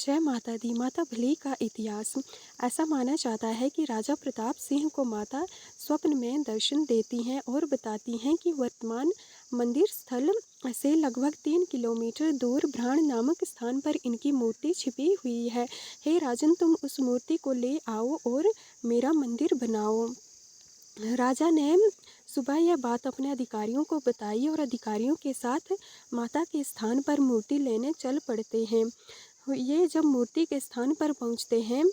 जय माता दी। माता भली का इतिहास। ऐसा माना जाता है कि राजा प्रताप सिंह को माता स्वप्न में दर्शन देती हैं और बताती हैं कि वर्तमान मंदिर स्थल से लगभग 3 किलोमीटर दूर भ्राण नामक स्थान पर इनकी मूर्ति छिपी हुई है। हे राजन, तुम उस मूर्ति को ले आओ और मेरा मंदिर बनाओ। राजा ने सुबह यह बात अपने अधिकारियों को बताई और अधिकारियों के साथ माता के स्थान पर मूर्ति लेने चल पड़ते हैं। ये जब मूर्ति के स्थान पर पहुंचते हैं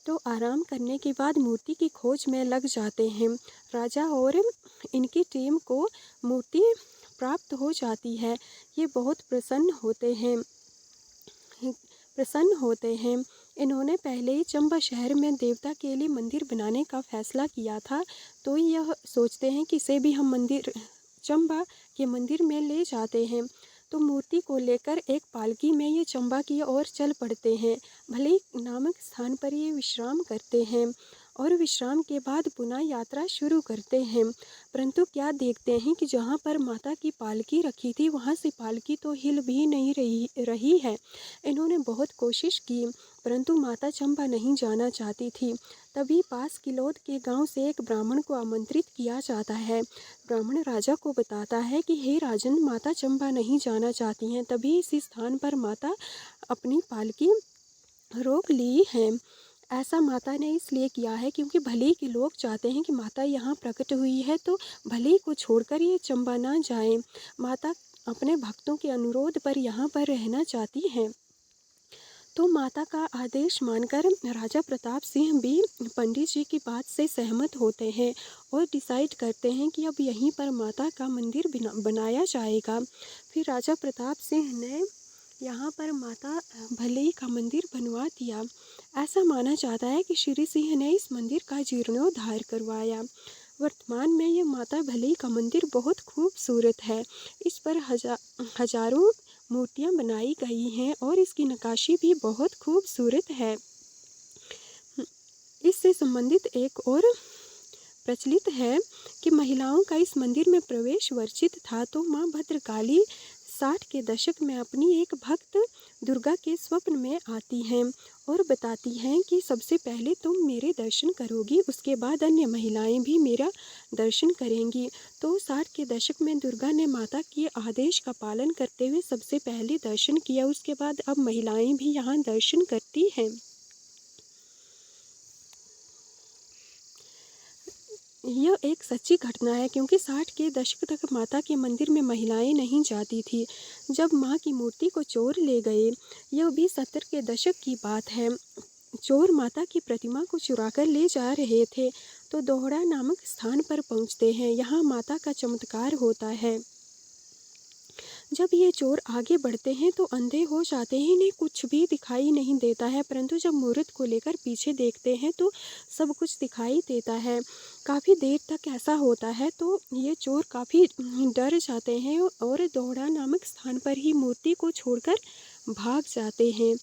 तो आराम करने के बाद मूर्ति की खोज में लग जाते हैं। राजा और इनकी टीम को मूर्ति प्राप्त हो जाती है। ये बहुत प्रसन्न होते हैं। इन्होंने पहले ही चंबा शहर में देवता के लिए मंदिर बनाने का फैसला किया था, तो यह सोचते हैं कि इसे भी हम चंबा के मंदिर में ले जाते हैं। तो मूर्ति को लेकर एक पालकी में ये चंबा की ओर चल पड़ते हैं। भले नामक स्थान पर ये विश्राम करते हैं और विश्राम के बाद पुनः यात्रा शुरू करते हैं। परंतु क्या देखते हैं कि जहाँ पर माता की पालकी रखी थी वहाँ से पालकी तो हिल भी नहीं रही है। इन्होंने बहुत कोशिश की परंतु माता चंबा नहीं जाना चाहती थी। तभी पास किलोद के गांव से एक ब्राह्मण को आमंत्रित किया जाता है। ब्राह्मण राजा को बताता है कि हे राजन, माता चंबा नहीं जाना चाहती हैं। तभी इसी स्थान पर माता अपनी पालकी रोक ली है। ऐसा माता ने इसलिए किया है क्योंकि भले के लोग चाहते हैं कि माता यहाँ प्रकट हुई है तो भले को छोड़कर ये चंबा ना जाए। माता अपने भक्तों के अनुरोध पर यहाँ पर रहना चाहती हैं। तो माता का आदेश मानकर राजा प्रताप सिंह भी पंडित जी की बात से सहमत होते हैं और डिसाइड करते हैं कि अब यहीं पर माता का मंदिर बनाया जाएगा। फिर राजा प्रताप सिंह ने यहाँ पर माता भले का मंदिर बनवा दिया। ऐसा माना जाता है कि श्री सिंह ने इस मंदिर का जीर्णोद्धार करवाया। वर्तमान में यह माता भले का मंदिर बहुत खूबसूरत है। इस पर हजारों मूर्तियाँ बनाई गई हैं और इसकी नक्काशी भी बहुत खूबसूरत है। इससे संबंधित एक और प्रचलित है कि महिलाओं का इस मंदिर में प्रवेश वर्जित था। तो माँ भद्रकाली 60 के दशक में अपनी एक भक्त दुर्गा के स्वप्न में आती हैं और बताती हैं कि सबसे पहले तुम मेरे दर्शन करोगी, उसके बाद अन्य महिलाएं भी मेरा दर्शन करेंगी। तो 60 के दशक में दुर्गा ने माता के आदेश का पालन करते हुए सबसे पहले दर्शन किया। उसके बाद अब महिलाएं भी यहाँ दर्शन करती हैं। यह एक सच्ची घटना है क्योंकि 60 के दशक तक माता के मंदिर में महिलाएं नहीं जाती थी। जब माँ की मूर्ति को चोर ले गए, यह भी 70 के दशक की बात है। चोर माता की प्रतिमा को चुराकर ले जा रहे थे तो दोहड़ा नामक स्थान पर पहुँचते हैं। यहाँ माता का चमत्कार होता है। जब ये चोर आगे बढ़ते हैं तो अंधे हो जाते हैं, इन्हें कुछ भी दिखाई नहीं देता है। परंतु जब मूर्त को लेकर पीछे देखते हैं तो सब कुछ दिखाई देता है। काफ़ी देर तक ऐसा होता है तो ये चोर काफ़ी डर जाते हैं और दोहड़ा नामक स्थान पर ही मूर्ति को छोड़कर भाग जाते हैं।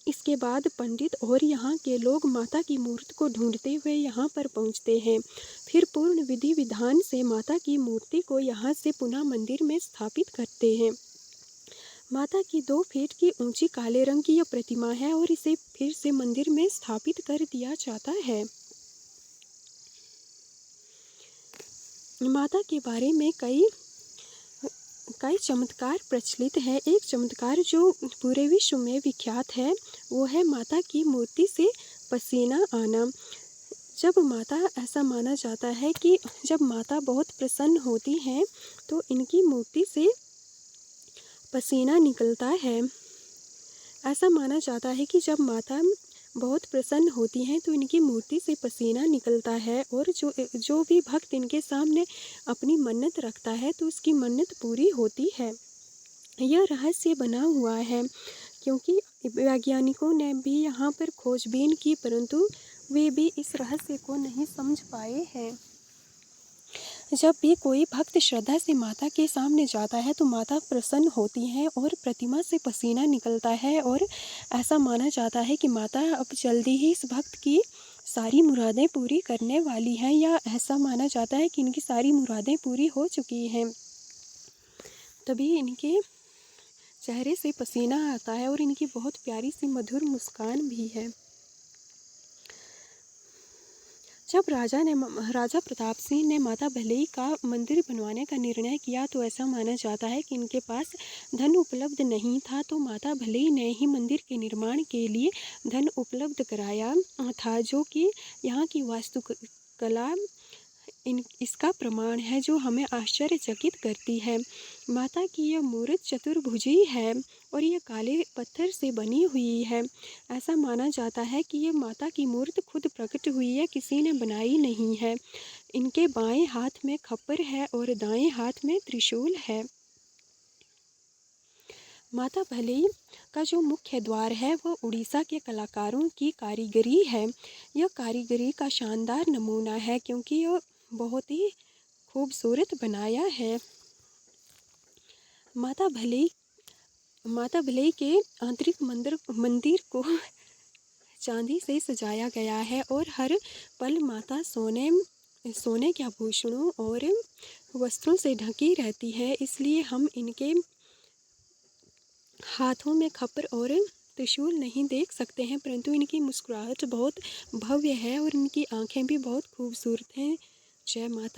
इसके बाद पंडित और यहाँ के लोग माता की मूर्ति को ढूंढते हुए यहाँ पर पहुँचते हैं। फिर पूर्ण विधि विधान से माता की मूर्ति को यहाँ से पुनः मंदिर में स्थापित करते हैं। माता की 2 फीट की ऊंची काले रंग की यह प्रतिमा है और इसे फिर से मंदिर में स्थापित कर दिया जाता है। माता के बारे में कई चमत्कार प्रचलित है। एक चमत्कार जो पूरे विश्व में विख्यात है वो है माता की मूर्ति से पसीना आना। जब माता ऐसा माना जाता है कि जब माता बहुत प्रसन्न होती हैं तो इनकी मूर्ति से पसीना निकलता है। ऐसा माना जाता है कि जब माता बहुत प्रसन्न होती हैं तो इनकी मूर्ति से पसीना निकलता है और जो भी भक्त इनके सामने अपनी मन्नत रखता है तो उसकी मन्नत पूरी होती है। यह रहस्य बना हुआ है क्योंकि वैज्ञानिकों ने भी यहाँ पर खोजबीन की परंतु वे भी इस रहस्य को नहीं समझ पाए हैं। जब भी कोई भक्त श्रद्धा से माता के सामने जाता है तो माता प्रसन्न होती हैं और प्रतिमा से पसीना निकलता है और ऐसा माना जाता है कि माता अब जल्दी ही इस भक्त की सारी मुरादें पूरी करने वाली हैं, या ऐसा माना जाता है कि इनकी सारी मुरादें पूरी हो चुकी हैं। तभी इनके चेहरे से पसीना आता है और इनकी बहुत प्यारी सी मधुर मुस्कान भी है। जब राजा प्रताप सिंह ने माता भैलई का मंदिर बनवाने का निर्णय किया तो ऐसा माना जाता है कि इनके पास धन उपलब्ध नहीं था, तो माता भैलई ने ही मंदिर के निर्माण के लिए धन उपलब्ध कराया था, जो कि यहाँ की वास्तुकला इसका प्रमाण है, जो हमें आश्चर्यचकित करती है। माता की यह मूर्ति चतुर्भुजी है और यह काले पत्थर से बनी हुई है। ऐसा माना जाता है कि यह माता की मूर्ति खुद प्रकट हुई है, किसी ने बनाई नहीं है। इनके बाएं हाथ में खप्पर है और दाएं हाथ में त्रिशूल है। माता भैलई का जो मुख्य द्वार है वह उड़ीसा के कलाकारों की कारीगरी है। यह कारीगरी का शानदार नमूना है, क्योंकि यह बहुत ही खूबसूरत बनाया है। माता भैलई के आंतरिक मंदिर को चांदी से सजाया गया है और हर पल माता सोने के आभूषणों और वस्त्रों से ढकी रहती है, इसलिए हम इनके हाथों में खप्पर और त्रिशूल नहीं देख सकते हैं, परंतु इनकी मुस्कुराहट बहुत भव्य है और इनकी आंखें भी बहुत खूबसूरत हैं। जय माता।